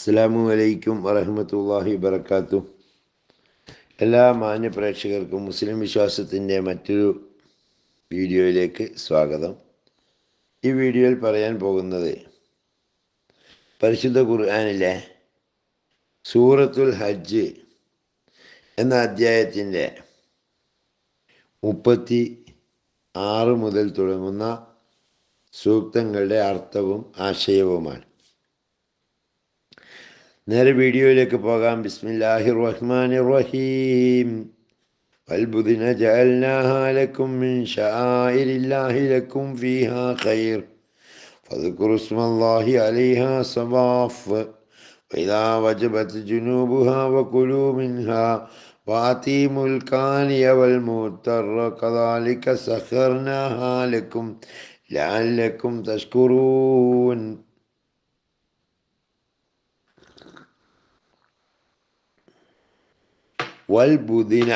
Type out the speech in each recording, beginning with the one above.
അസ്സലാമു അലൈക്കും വറഹ്മത്തുള്ളാഹി വബറകാതുഹു. എല്ലാ മാന്യ പ്രേക്ഷകർക്കും മുസ്ലിം വിശ്വാസത്തിൻ്റെ മറ്റൊരു വീഡിയോയിലേക്ക് സ്വാഗതം. ഈ വീഡിയോയിൽ പറയാൻ പോകുന്നത് പരിശുദ്ധ ഖുർആനിലെ സൂറത്തുൽ ഹജ്ജ് എന്ന അധ്യായത്തിൻ്റെ 36 മുതൽ തുടങ്ങുന്ന സൂക്തങ്ങളുടെ അർത്ഥവും ആശയവുമാണ്. നേരെ വീഡിയോയിലേക്ക് പോകാം. ബിസ്മില്ലാഹിർ റഹ്മാനിർ റഹീം. വൽബുദ്ന ജഅൽനാഹാ ലക്കും മിൻ ശആഇരില്ലാഹി ലക്കും ഫീഹാ ഖൈർ ഫദ്കുറു ഇസ്മല്ലാഹി അലൈഹാ സവാഫ് വഇദാ വജബത് ജുനൂബുഹാ വകുലൂ മിൻഹാ വഅതീമുൽ കാനിയ വൽ മുത്തറ കദാലിക സഖർനാഹാ ലക്കും ലഅല്ലക്കും തഷ്കുറൂൻ. വൽബുദിന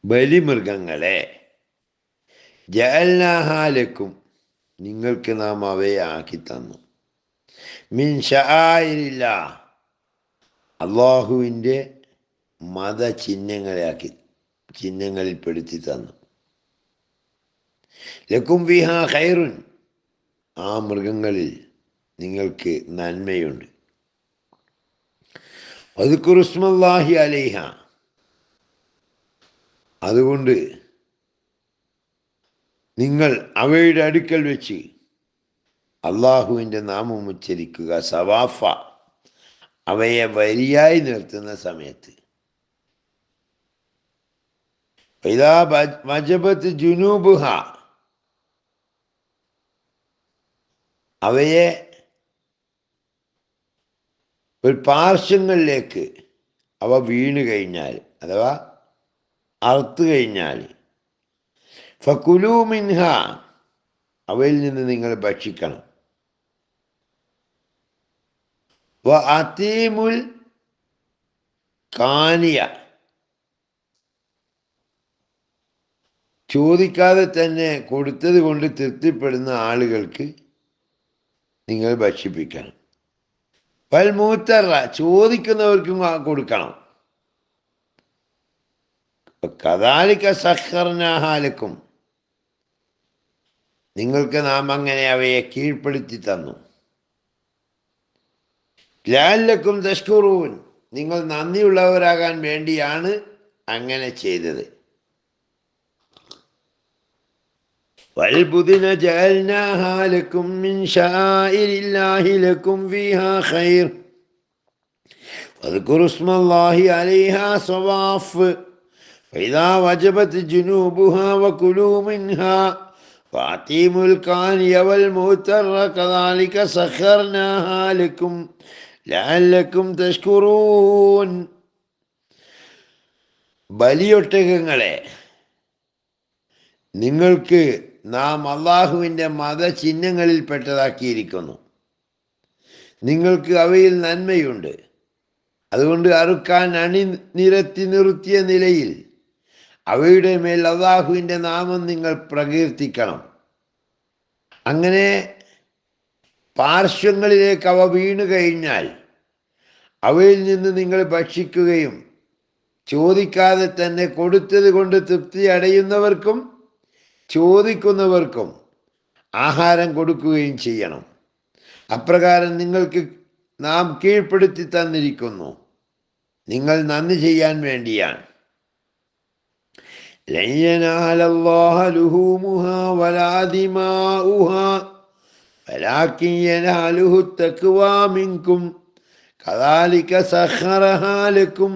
ബലിമൃഗങ്ങളെ, ജഅൽനാഹാലക്കും നിങ്ങൾക്ക് നാം അവയെ ആക്കി തന്നു, മിൻ ശആഇരില്ലാഹ് അള്ളാഹുവിൻ്റെ ചിഹ്നങ്ങളിൽ പെടുത്തി തന്നു, ലക്കും ഫീഹാ ഖൈറുൻ ആ മൃഗങ്ങളിൽ നിങ്ങൾക്ക് നന്മയുണ്ട്, വദ്കുറു ഇസ്മല്ലാഹി അലൈഹ അതുകൊണ്ട് നിങ്ങൾ അവയുടെ അടുക്കൽ വെച്ച് അള്ളാഹുവിൻ്റെ നാമം ഉച്ചരിക്കുക, സവാഫ അവയെ വരിയായി നിർത്തുന്ന സമയത്ത്, ഇദാ വജബത് ജുനൂബുഹ അവയെ ഒരു പാർശ്വങ്ങളിലേക്ക് അവ വീണ് കഴിഞ്ഞാൽ അഥവാ അറുത്തു കഴിഞ്ഞാൽ, ഫകുലൂ മിൻഹ അവയിൽ നിന്ന് നിങ്ങൾ ഭക്ഷിക്കണം, വഅതീമുൽ കാനിയ ചോദിക്കാതെ തന്നെ കൊടുത്തത് കൊണ്ട് തൃപ്തിപ്പെടുന്ന ആളുകൾക്ക് നിങ്ങൾ ഭക്ഷിപ്പിക്കണം, വൽ മൂത്തറ ചോദിക്കുന്നവർക്കും കൊടുക്കണം, കദാലിക സഖർനാഹാ ലക്കും നിങ്ങൾക്ക് നാം അങ്ങനെ അവയെ കീഴ്പ്പെടുത്തി തന്നു, ലഅല്ലക്കും തഷ്കുറൂൻ നിങ്ങൾ നന്ദിയുള്ളവരാകാൻ വേണ്ടിയാണ് അങ്ങനെ ചെയ്തത്. വൽബുദ്ന ജഅൽനാഹാ ലക്കും മിൻ ശആഇരില്ലാഹി ലക്കും ഫീഹാ ഖൈർ ഫദ്കുറു ഇസ്മല്ലാഹി അലൈഹാ സവാഫ് വഇദാ വജബത് ജുനൂബുഹാ വകുലൂ മിൻഹാ വഅതീമുൽ കാനിയ വൽ മുത്തറ കദാലിക സഖർനാഹാ ലക്കും ലഅല്ലക്കും തഷ്കുറൂൻ. ബലിയൊട്ടകങ്ങളെ, നിങ്ങൾക്ക് നാം അള്ളാഹുവിൻ്റെ മതചിഹ്നങ്ങളിൽപ്പെട്ടതാക്കിയിരിക്കുന്നു, നിങ്ങൾക്ക് അവയിൽ നന്മയുണ്ട്, അതുകൊണ്ട് അറുക്കാൻ അണിനിരത്തി നിർത്തിയ നിലയിൽ അവയുടെ മേൽ അള്ളാഹുവിൻ്റെ നാമം നിങ്ങൾ പ്രകീർത്തിക്കണം. അങ്ങനെ പാർശ്വങ്ങളിലേക്ക് അവ വീണു കഴിഞ്ഞാൽ അവയിൽ നിന്ന് നിങ്ങൾ ഭക്ഷിക്കുകയും ചോദിക്കാതെ തന്നെ കൊടുത്തത് കൊണ്ട് തൃപ്തി അടയുന്നവർക്കും ചോദിക്കുന്നവർക്കും ആഹാരം കൊടുക്കുകയും ചെയ്യണം. അപ്രകാരം നിങ്ങൾക്ക് നാം കീഴ്പ്പെടുത്തി തന്നിരിക്കുന്നു, നിങ്ങൾ നന്ദി ചെയ്യാൻ വേണ്ടിയാണ്. ലൻ യനാലല്ലാഹ ലുഹൂമുഹാ വലാ ദിമാഉഹാ വലാകിൻ യനാലുഹു തഖ്വാ മിൻകും കദാലിക സഖറഹാ ലക്കും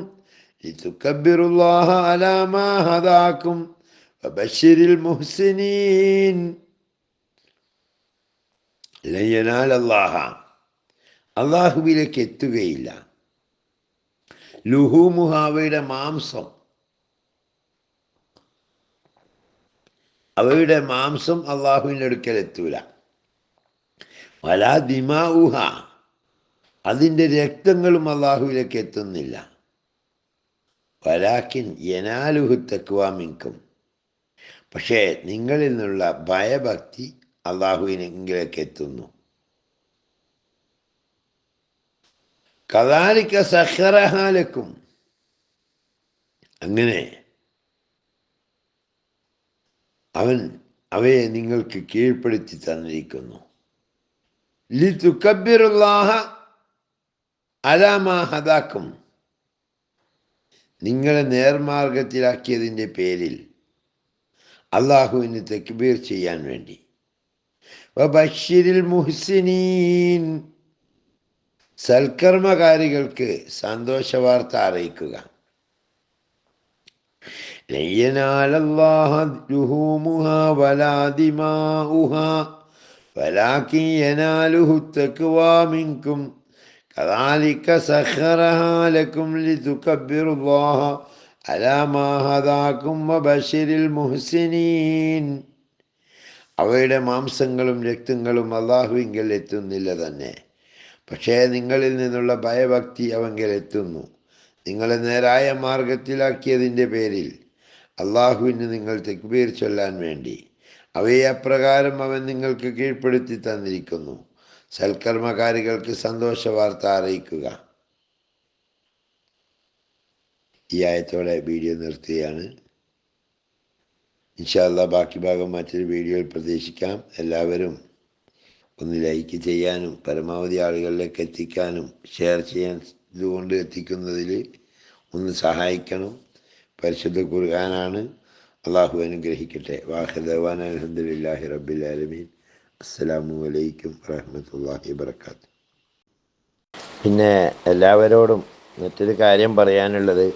ലിതുകബ്ബിറുല്ലാഹ അലാ മാ ഹദാകും വബശ്ശിരിൽ മുഹ്സിനീൻ. ലൻ യനാലല്ലാഹ അള്ളാഹുവിലേക്ക് എത്തുകയില്ല, ലുഹൂമുഹ അവയുടെ മാംസം അള്ളാഹുവിൻ്റെ അടുക്കൽ എത്തൂല, വലാ ദിമാഉഹ അതിൻ്റെ രക്തങ്ങളും അള്ളാഹുവിലേക്ക് എത്തുന്നില്ല, വലാകിൻ യനാലുഹു തഖ്വാ മിൻകും പക്ഷേ നിങ്ങളിൽ നിന്നുള്ള ഭയഭക്തി അള്ളാഹുവിനെങ്കിലേക്ക് എത്തുന്നു. കദാലിക സഖറഹ ലക്കും, അങ്ങനെ അവൻ അവയെ നിങ്ങൾക്ക് കീഴ്പ്പെടുത്തി തന്നിരിക്കുന്നു. ലിതുകബ്ബിറുല്ലാഹ അലാ മാ ഹദാക്കും, നിങ്ങളെ നേർമാർഗത്തിലാക്കിയതിൻ്റെ പേരിൽ അള്ളാഹുവിന് തക്ബീർ ചെയ്യാൻ വേണ്ടി. വബശ്ശിരിൽ മുഹ്സിനീൻ, സൽക്കർമ്മകാരികൾക്ക് സന്തോഷവാർത്ത അറിയിക്കുക. ലൻ യനാലല്ലാഹ ലുഹൂമുഹാ വലാ ദിമാഉഹാ വലാകിൻ യനാലുഹു തഖ്വാ മിൻകും കദാലിക സഖറഹാ ലക്കും ലിതുകബ്ബിറുല്ലാഹ അലാ മാ ഹദാകും വബശ്ശിരിൽ മുഹ്സിനീൻ. അവയുടെ മാംസങ്ങളും രക്തങ്ങളും അള്ളാഹുവിങ്കൽ എത്തുന്നില്ല തന്നെ, പക്ഷേ നിങ്ങളിൽ നിന്നുള്ള ഭയഭക്തി അവങ്കൽ എത്തുന്നു. നിങ്ങളെ നേരായ മാർഗത്തിലാക്കിയതിൻ്റെ പേരിൽ അള്ളാഹുവിന് നിങ്ങൾ തക്ബീർ ചൊല്ലാൻ വേണ്ടി അവയെ അപ്രകാരം അവൻ നിങ്ങൾക്ക് കീഴ്പ്പെടുത്തി തന്നിരിക്കുന്നു. സൽക്കർമ്മകാരികൾക്ക് സന്തോഷവാർത്ത അറിയിക്കുക. ഈ ആയത്തോടെ വീഡിയോ നിർത്തുകയാണ്. ഇൻഷാ അല്ലാഹ് ബാക്കി ഭാഗം മറ്റൊരു വീഡിയോയിൽ പ്രതീക്ഷിക്കാം. എല്ലാവരും ഒന്ന് ലൈക്ക് ചെയ്യാനും പരമാവധി ആളുകളിലേക്ക് എത്തിക്കാനും ഷെയർ ചെയ്യാൻ ഇതുകൊണ്ട് എത്തിക്കുന്നതിൽ ഒന്ന് സഹായിക്കണം. പരിശുദ്ധ ഖുർആനാണ്. അള്ളാഹു അനുഗ്രഹിക്കട്ടെ. വാഹിർ ദഅ്വാന അൽഹംദുലില്ലാഹി റബ്ബിൽ ആലമീൻ. അസ്സലാമു അലൈക്കും വറഹ്മത്തുള്ളാഹി വബറകാതുഹു. പിന്നെ എല്ലാവരോടും മറ്റൊരു കാര്യം പറയാനുള്ളത്,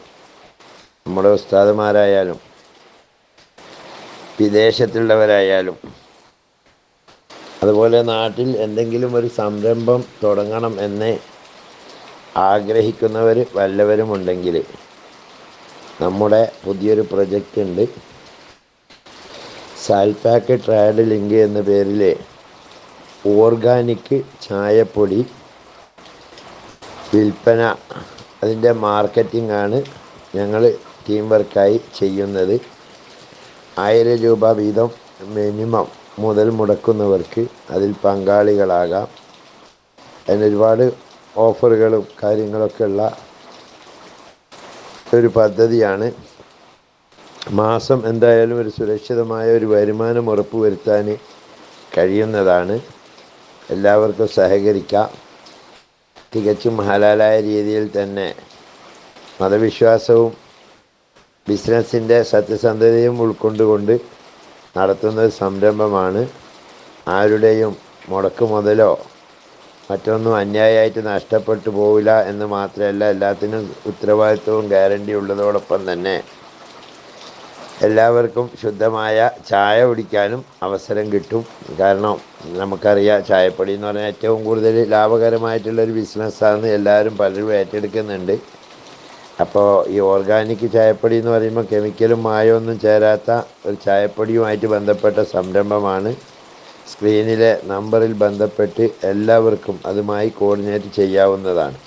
നമ്മുടെ ഉസ്താദുമാരായാലും വിദേശത്തുള്ളവരായാലും അതുപോലെ നാട്ടിൽ എന്തെങ്കിലും ഒരു സംരംഭം തുടങ്ങണം എന്ന് ആഗ്രഹിക്കുന്നവർ വല്ലവരുമുണ്ടെങ്കിൽ നമ്മുടെ പുതിയൊരു പ്രൊജക്റ്റ് ഉണ്ട്. സാൽപാക്ക് ട്രേഡ് ലിങ്ക് എന്ന പേരിൽ ഓർഗാനിക് ചായപ്പൊടി വിൽപ്പന, അതിൻ്റെ മാർക്കറ്റിംഗ് ആണ് ഞങ്ങൾ ടീം വർക്കായി ചെയ്യുന്നത്. 1000 രൂപ വീതം മിനിമം മുതൽ മുടക്കുന്നവർക്ക് അതിൽ പങ്കാളികളാകാം. അതിന് ഒരുപാട് ഓഫറുകളും കാര്യങ്ങളൊക്കെ ഉള്ള ഒരു പദ്ധതിയാണ്. മാസം എന്തായാലും ഒരു സുരക്ഷിതമായ ഒരു വരുമാനം ഉറപ്പുവരുത്താൻ കഴിയുന്നതാണ്. എല്ലാവർക്കും സഹകരിക്കാം. തികച്ചും ഹലാലായ രീതിയിൽ തന്നെ മതവിശ്വാസവും ബിസിനസ്സിൻ്റെ സത്യസന്ധതയും ഉൾക്കൊണ്ടുകൊണ്ട് നടത്തുന്ന ഒരു സംരംഭമാണ്. ആരുടെയും മുടക്ക് മുതലോ മറ്റൊന്നും അന്യായമായിട്ട് നഷ്ടപ്പെട്ടു പോവില്ല എന്ന് മാത്രമല്ല, എല്ലാത്തിനും ഉത്തരവാദിത്വവും ഗ്യാരണ്ടി ഉള്ളതോടൊപ്പം തന്നെ എല്ലാവർക്കും ശുദ്ധമായ ചായ കുടിക്കാനും അവസരം കിട്ടും. കാരണം നമുക്കറിയാം, ചായപ്പൊടി എന്ന് പറഞ്ഞാൽ ഏറ്റവും കൂടുതൽ ലാഭകരമായിട്ടുള്ളൊരു ബിസിനസ്സാണ്. എല്ലാവരും പലരും ഏറ്റെടുക്കുന്നുണ്ട്. അപ്പോൾ ഈ ഓർഗാനിക് ചായപ്പൊടി എന്ന് പറയുമ്പോൾ കെമിക്കലും മായമൊന്നും ചേരാത്ത ഒരു ചായപ്പൊടിയുമായിട്ട് ബന്ധപ്പെട്ട സംരംഭമാണ്. സ്ക്രീനിലെ നമ്പറിൽ ബന്ധപ്പെട്ട് എല്ലാവർക്കും അതുമായി കോർഡിനേറ്റ് ചെയ്യാവുന്നതാണ്.